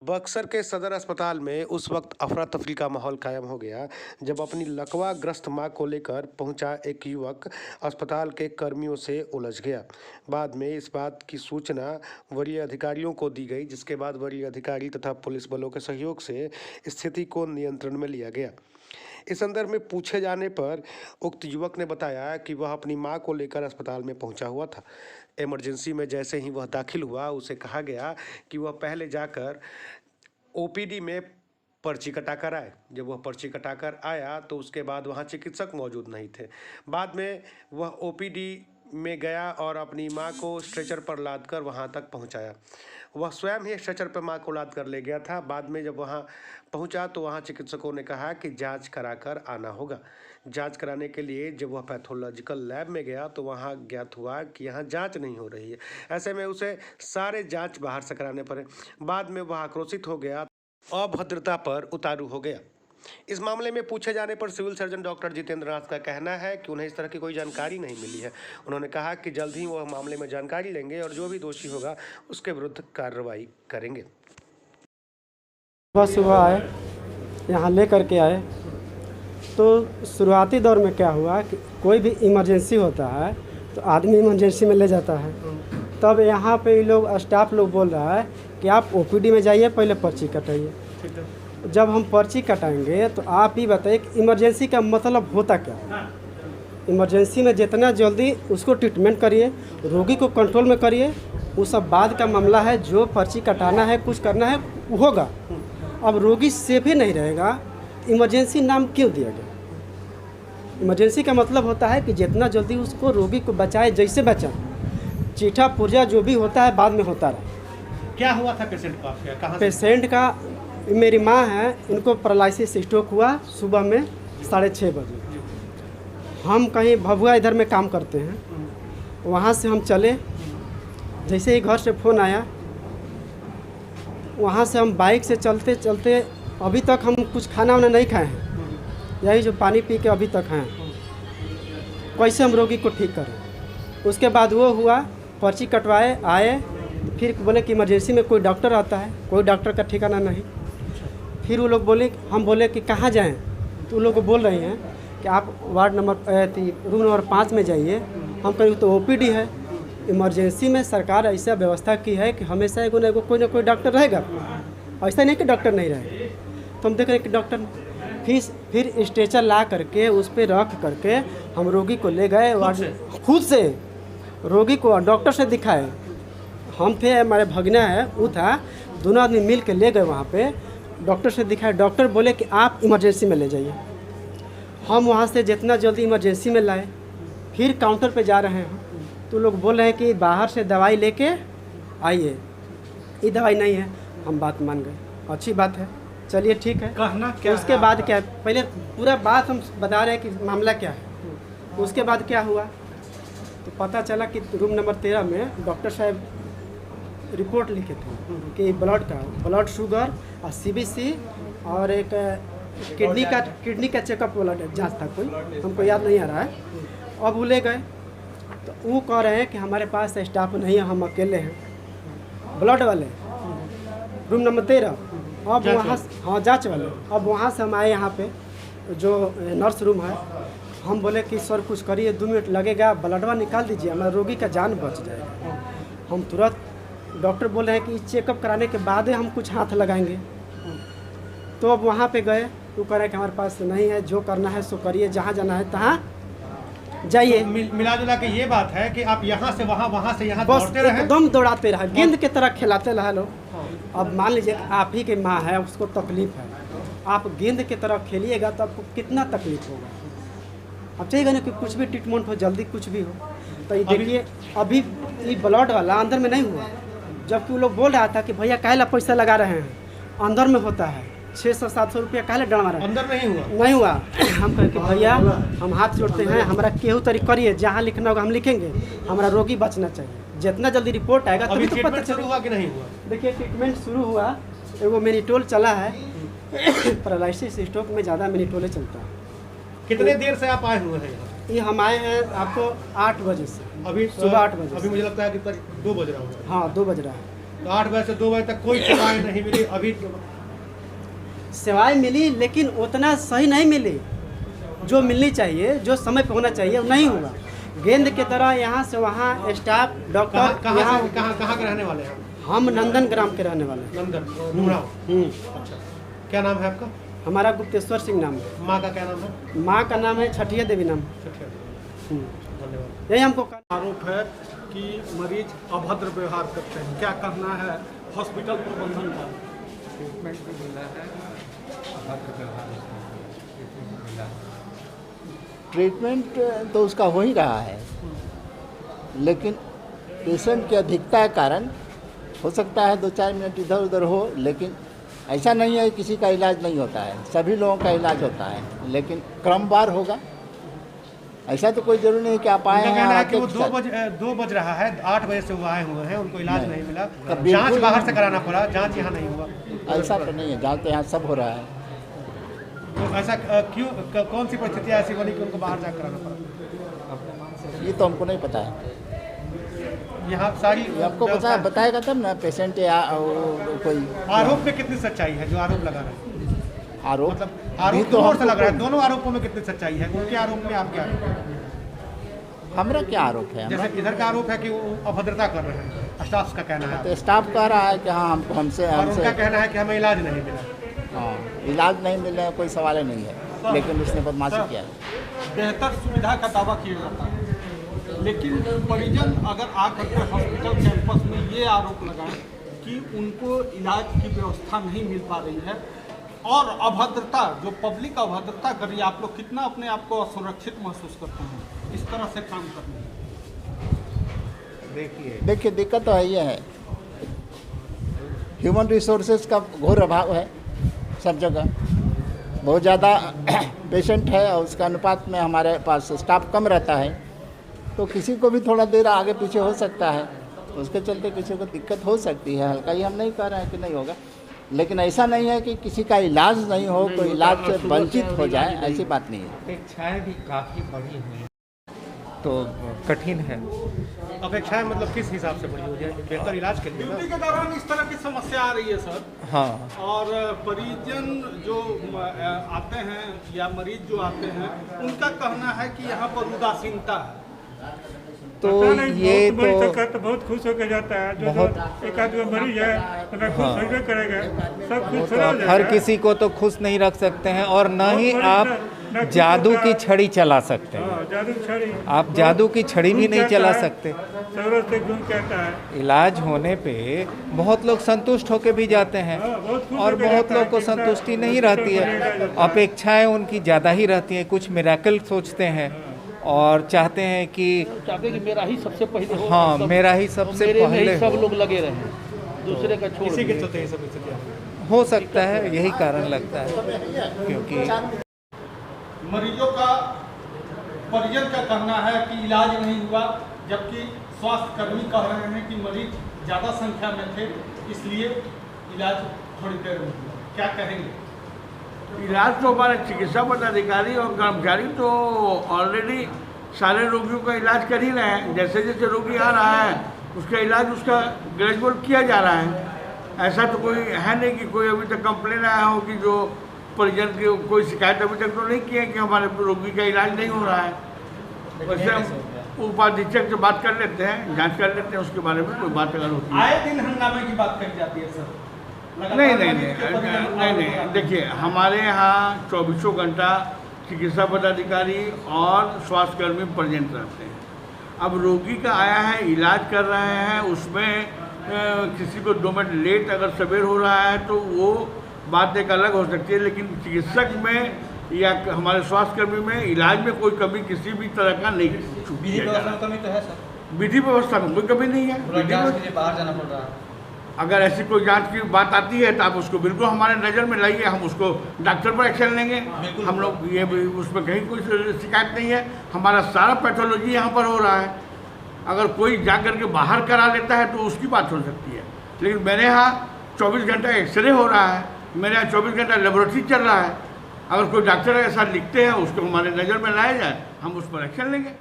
बक्सर के सदर अस्पताल में उस वक्त अफरा तफरी का माहौल कायम हो गया जब अपनी लकवाग्रस्त मां को लेकर पहुंचा एक युवक अस्पताल के कर्मियों से उलझ गया। बाद में इस बात की सूचना वरीय अधिकारियों को दी गई, जिसके बाद वरीय अधिकारी तथा पुलिस बलों के सहयोग से स्थिति को नियंत्रण में लिया गया। इस संदर्भ में पूछे जाने पर उक्त युवक ने बताया कि वह अपनी मां को लेकर अस्पताल में पहुंचा हुआ था। इमरजेंसी में जैसे ही वह दाखिल हुआ, उसे कहा गया कि वह पहले जाकर ओपीडी में पर्ची कटा कर आए। जब वह पर्ची कटा कर आया तो उसके बाद वहाँ चिकित्सक मौजूद नहीं थे। बाद में वह ओपीडी में गया और अपनी मां को स्ट्रेचर पर लादकर वहां तक पहुंचाया। वह स्वयं ही स्ट्रेचर पर मां को लाद कर ले गया था। बाद में जब वहां पहुंचा तो वहां चिकित्सकों ने कहा कि जांच कराकर आना होगा। जांच कराने के लिए जब वह पैथोलॉजिकल लैब में गया तो वहां ज्ञात हुआ कि यहां जांच नहीं हो रही है। ऐसे में उसे सारे जांच बाहर से कराने पड़े। बाद में वह आक्रोशित हो गया, अभद्रता पर उतारू हो गया। इस मामले में पूछे जाने पर सिविल सर्जन डॉक्टर जितेंद्र नाथ का कहना है कि उन्हें इस तरह की कोई जानकारी नहीं मिली है। उन्होंने कहा कि जल्द ही वह मामले में जानकारी लेंगे और जो भी दोषी होगा उसके विरुद्ध कार्रवाई करेंगे। सुबह सुबह आए, यहाँ ले करके आए तो शुरुआती दौर में क्या हुआ कि कोई भी इमरजेंसी होता है तो आदमी इमरजेंसी में ले जाता है। तब यहाँ पे ये लोग स्टाफ लोग बोल रहा है कि आप ओपीडी में जाइए, पहले पर्ची कटाइए। जब हम पर्ची कटाएंगे तो आप ही बताइए कि इमरजेंसी का मतलब होता क्या। इमरजेंसी में जितना जल्दी उसको ट्रीटमेंट करिए, रोगी को कंट्रोल में करिए, वो सब बाद का मामला है। जो पर्ची कटाना है, कुछ करना है, वो होगा। अब रोगी सेफ ही नहीं रहेगा, इमरजेंसी नाम क्यों दिया गया। इमरजेंसी का मतलब होता है कि जितना जल्दी उसको रोगी को बचाए, जैसे बचाए। चीठा पुर्जा जो भी होता है बाद में होता रहा। क्या हुआ था पेशेंट को आपके? कहाँ पेशेंट का, मेरी माँ है, इनको पैरालिसिस स्ट्रोक हुआ सुबह में 6:30 बजे। हम कहीं भभुआ इधर में काम करते हैं, वहाँ से हम चले। जैसे ही घर से फ़ोन आया, वहाँ से हम बाइक से चलते चलते अभी तक हम कुछ खाना वाना नहीं खाए हैं, यही जो पानी पी के अभी तक हैं। कैसे हम रोगी को ठीक करें। उसके बाद वो हुआ, पर्ची कटवाए, आए, फिर बोले कि इमरजेंसी में कोई डॉक्टर आता है, कोई डॉक्टर का ठिकाना नहीं। फिर वो लोग बोले, हम बोले कि कहाँ जाएं, तो वो लोग बोल रहे हैं कि आप वार्ड नंबर रूम नंबर 5 में जाइए। हम कहें तो ओपीडी है। इमरजेंसी में सरकार ऐसा व्यवस्था की है कि हमेशा एगो ना एगो कोई ना कोई डॉक्टर रहेगा, ऐसा नहीं कि डॉक्टर नहीं रहेगा। तो हम देख रहे हैं कि डॉक्टर, फिर स्ट्रेचर ला करके उस पर रख करके हम रोगी को ले गए खुद से रोगी को डॉक्टर से दिखाए। हम थे, हमारे भगना है, वो था, दोनों आदमी मिल के ले गए वहाँ पे, डॉक्टर से दिखाए। डॉक्टर बोले कि आप इमरजेंसी में ले जाइए। हम वहाँ से जितना जल्दी इमरजेंसी में लाए। फिर काउंटर पे जा रहे हैं तो लोग बोल रहे हैं कि बाहर से दवाई लेके आइए, ये दवाई नहीं है। हम बात मान गए, अच्छी बात है, चलिए ठीक है। कहना क्या उसके बाद क्या, पहले पूरा बात हम बता रहे हैं कि मामला क्या है। उसके बाद क्या हुआ तो पता चला कि रूम नंबर 13 में डॉक्टर साहब रिपोर्ट लिखे थे कि ब्लड शुगर और सीबीसी और एक किडनी का चेकअप वाला जांच था, कोई हमको याद नहीं आ रहा है। अब वो ले गए तो वो कह रहे हैं कि हमारे पास स्टाफ नहीं है, हम अकेले हैं। ब्लड वाले रूम नंबर 13, अब वहाँ, हाँ जांच वाले। अब वहाँ से हम आए यहाँ पे जो नर्स रूम है। हम बोले कि सर कुछ करिए, 2 मिनट लगेगा, ब्लडवा निकाल दीजिए, हमारा रोगी का जान बच जाएगा। हम तुरंत, डॉक्टर बोल रहे हैं कि चेकअप कराने के बाद हम कुछ हाथ लगाएंगे। तो अब वहाँ पे गए, वो कह रहे हैं कि हमारे पास नहीं है, जो करना है सो करिए, जहाँ जाना है तहाँ जाइए। तो मिला जुला के ये बात है कि आप यहाँ से वहाँ, वहाँ से यहाँ बस दौड़ते रहे, एकदम दौड़ाते रहे, गेंद की तरह खिलाते रहे लोग। अब मान लीजिए आप ही की माँ है, उसको तकलीफ है, आप गेंद की तरह खेलिएगा तो आपको कितना तकलीफ होगा। अब चाहिएगा ना कि कुछ भी ट्रीटमेंट हो, जल्दी कुछ भी हो। तो ये देखिए, अभी ये ब्लड वाला अंदर में नहीं हुआ, जबकि वो लोग बोल रहा था कि भैया काहे पैसा लगा रहे हैं, अंदर में होता है। 600-700 रुपया काहे डरवा रहे हैं, अंदर नहीं हुआ। हम कहे कि भैया हम हाथ जोड़ते हैं, हमारा केहू तरीक करिए, जहाँ लिखना होगा हम लिखेंगे, हमारा रोगी बचना चाहिए। जितना जल्दी रिपोर्ट आएगा तभी तो पता चलेगा कि नहीं हुआ। देखिए ट्रीटमेंट शुरू हुआ, एगो मेनिटोल चला है। पैरालिसिस स्ट्रोक में ज़्यादा मेनिटोले चलता है। कितने देर से आप आए हुए हैं यहाँ? ये हम आए हैं आपको 8 बजे से, अभी सुबह 8 बजे। अभी मुझे लगता है कि 2 बज रहा होगा। हाँ 2 बज रहा है। तो 8 बजे से 2 बजे तक कोई सेवाएं नहीं मिली अभी? सेवाएं मिली लेकिन उतना सही नहीं मिली जो मिलनी चाहिए, जो समय पे होना चाहिए वो नहीं हुआ। गेंद की तरह यहाँ से वहाँ स्टाफ डॉक्टर कहाँ के रहने वाले हैं? हम नंदन ग्राम के रहने वाले हैं। नंदन नुमराव। अच्छा, क्या नाम है आपका? हमारा गुप्तेश्वर सिंह नाम है। माँ का क्या नाम है? माँ का नाम है छठिया देवी नाम। धन्यवाद। यही हमको आरोप है कि मरीज अभद्र व्यवहार करते हैं, क्या कहना है हॉस्पिटल प्रबंधन का? ट्रीटमेंट भी मिला है, अभद्र व्यवहार मिला है। ट्रीटमेंट तो उसका हो ही रहा है, लेकिन पेशेंट की अधिकता के कारण हो सकता है 2-4 मिनट इधर उधर हो, लेकिन ऐसा नहीं है किसी का इलाज नहीं होता है, सभी लोगों का इलाज होता है, लेकिन क्रमवार होगा। ऐसा तो कोई जरूरी नहीं कि आप आए उनका कहना है कि वो हैं 2 बज रहा है, 8 बजे से वो आए हुए हैं, उनको इलाज नहीं मिला, बिल्कुल जांच बाहर से कराना पड़ा, जांच यहाँ नहीं हुआ। ऐसा तो नहीं है, जहाँ तो यहाँ सब हो रहा है। तो ऐसा क्यों, कौन सी परिस्थितियाँ ऐसी बनी कि उनको बाहर जाकर कराना पड़ा? ये तो हमको नहीं पता है, यहाँ सारी ये आपको बताएगा तब ना पेशेंट या कोई। आरोप में कितनी सच्चाई है जो आरोप लगा रहे हैं? आरोप मतलब आरोप तो तो से लग रहा है, दोनों आरोपों में कितनी सच्चाई है? उनके आरोप में आप क्या? हमारा क्या आरोप है? जैसे इधर का आरोप है कि वो अभद्रता कर रहे हैं, स्टाफ का कहना है, तो स्टाफ कह रहा है कि हाँ हमको हमसे और उनका कहना है कि हमें इलाज नहीं मिला। हाँ, इलाज नहीं मिलने का कोई सवाल ही नहीं है, लेकिन उसने बदमाशी किया है। बेहतर सुविधा का दावा किया जाता है, लेकिन परिजन अगर आकर के हॉस्पिटल कैंपस में ये आरोप लगाएं कि उनको इलाज की व्यवस्था नहीं मिल पा रही है और अभद्रता, जो पब्लिक अभद्रता कर रही है, आप लोग कितना अपने आप को असुरक्षित महसूस करते हैं इस तरह से काम करने में? देखिए दिक्कत तो है ये है, ह्यूमन रिसोर्सेज का घोर अभाव है सब जगह, बहुत ज़्यादा पेशेंट है और उसका अनुपात में हमारे पास स्टाफ कम रहता है, तो किसी को भी थोड़ा देर आगे पीछे हो सकता है, उसके चलते किसी को दिक्कत हो सकती है। हल्का ही हम नहीं कह रहे हैं कि नहीं होगा, लेकिन ऐसा नहीं है कि किसी का इलाज नहीं हो, कोई इलाज से वंचित हो जाए, ऐसी बात नहीं है। अपेक्षाएं भी काफ़ी बढ़ी हुई हैं, तो कठिन है। अपेक्षाएं मतलब किस हिसाब से बढ़ी हो जाए? बेहतर इलाज के लिए ड्यूटी के दौरान इस तरह की समस्या आ रही है सर। हाँ, और परिजन जो आते हैं या मरीज जो आते हैं, उनका कहना है कि यहाँ पर उदासीनता है। तो ये तो बहुत खुश होकर जाता है, जो बहुत एक आदमी मरीज है तो खुश होकर करेगा, सब खुश तो आप हर किसी को तो खुश नहीं रख सकते हैं, और न ही आप जादू की छड़ी चला सकते हैं। जादू छड़ी, आप जादू की छड़ी भी नहीं चला सकते। जरूरत से गुम कहता है। इलाज होने पे बहुत लोग संतुष्ट होकर भी जाते हैं, और बहुत लोग को संतुष्टि नहीं रहती है, अपेक्षाएं उनकी ज़्यादा ही रहती हैं। कुछ मिरेकल सोचते हैं और चाहते हैं कि मेरा ही सबसे पहले हो, हाँ, मेरा ही सबसे पहले सब लोग लगे रहे, दूसरे का छोड़ इसी के चलते ये सब स्थितियाँ हो सकता है, यही कारण लगता है। क्योंकि मरीजों का परिजन का कहना है कि इलाज नहीं हुआ, जबकि स्वास्थ्य कर्मी कह रहे हैं कि मरीज ज़्यादा संख्या में थे, इसलिए इलाज थोड़ी देर में हुआ। क्या कहेंगे? इलाज तो हमारे चिकित्सा पदाधिकारी और कर्मचारी तो ऑलरेडी सारे रोगियों का इलाज कर ही रहे हैं। जैसे जैसे रोगी आ रहा है उसका इलाज उसका ग्रेजुअल किया जा रहा है। ऐसा तो कोई है नहीं कि कोई अभी तक कंप्लेन आया हो कि जो परिजन की कोई शिकायत अभी तक तो नहीं की है कि हमारे रोगी का इलाज नहीं हो रहा है। वैसे हम उपाधीक्षक से बात कर लेते हैं, जांच कर लेते हैं उसके बारे में, कोई बात अगर होती है। आए दिन हंगामे की बात कही जाती है सर। नहीं, देखिए हमारे यहाँ 24 घंटा चिकित्सा पदाधिकारी और स्वास्थ्यकर्मी प्रेजेंट रहते हैं। अब रोगी का आया है, इलाज कर रहे हैं, उसमें किसी को 2 मिनट लेट अगर सवेर हो रहा है तो वो बात एक अलग हो सकती है, लेकिन चिकित्सक में या हमारे स्वास्थ्यकर्मी में इलाज में कोई कमी किसी भी तरह का नहीं छूटी है। कमी तो है सर, विधि व्यवस्था में कोई कमी नहीं है। बाहर जाना पड़ रहा है। अगर ऐसी कोई जांच की बात आती है तो आप उसको बिल्कुल हमारे नज़र में लाइए, हम उसको डॉक्टर पर एक्शन लेंगे। हम लोग ये उसमें कहीं कोई शिकायत नहीं है। हमारा सारा पैथोलॉजी यहाँ पर हो रहा है। अगर कोई जा कर के बाहर करा लेता है तो उसकी बात हो सकती है, लेकिन मेरे यहाँ 24 घंटा एक्सरे हो रहा है, मेरे यहाँ 24 घंटा लेबोरेटरी चल रहा है। अगर कोई डॉक्टर ऐसा लिखते हैं उसको हमारे नज़र में लाया जाए, हम उस पर एक्शन लेंगे।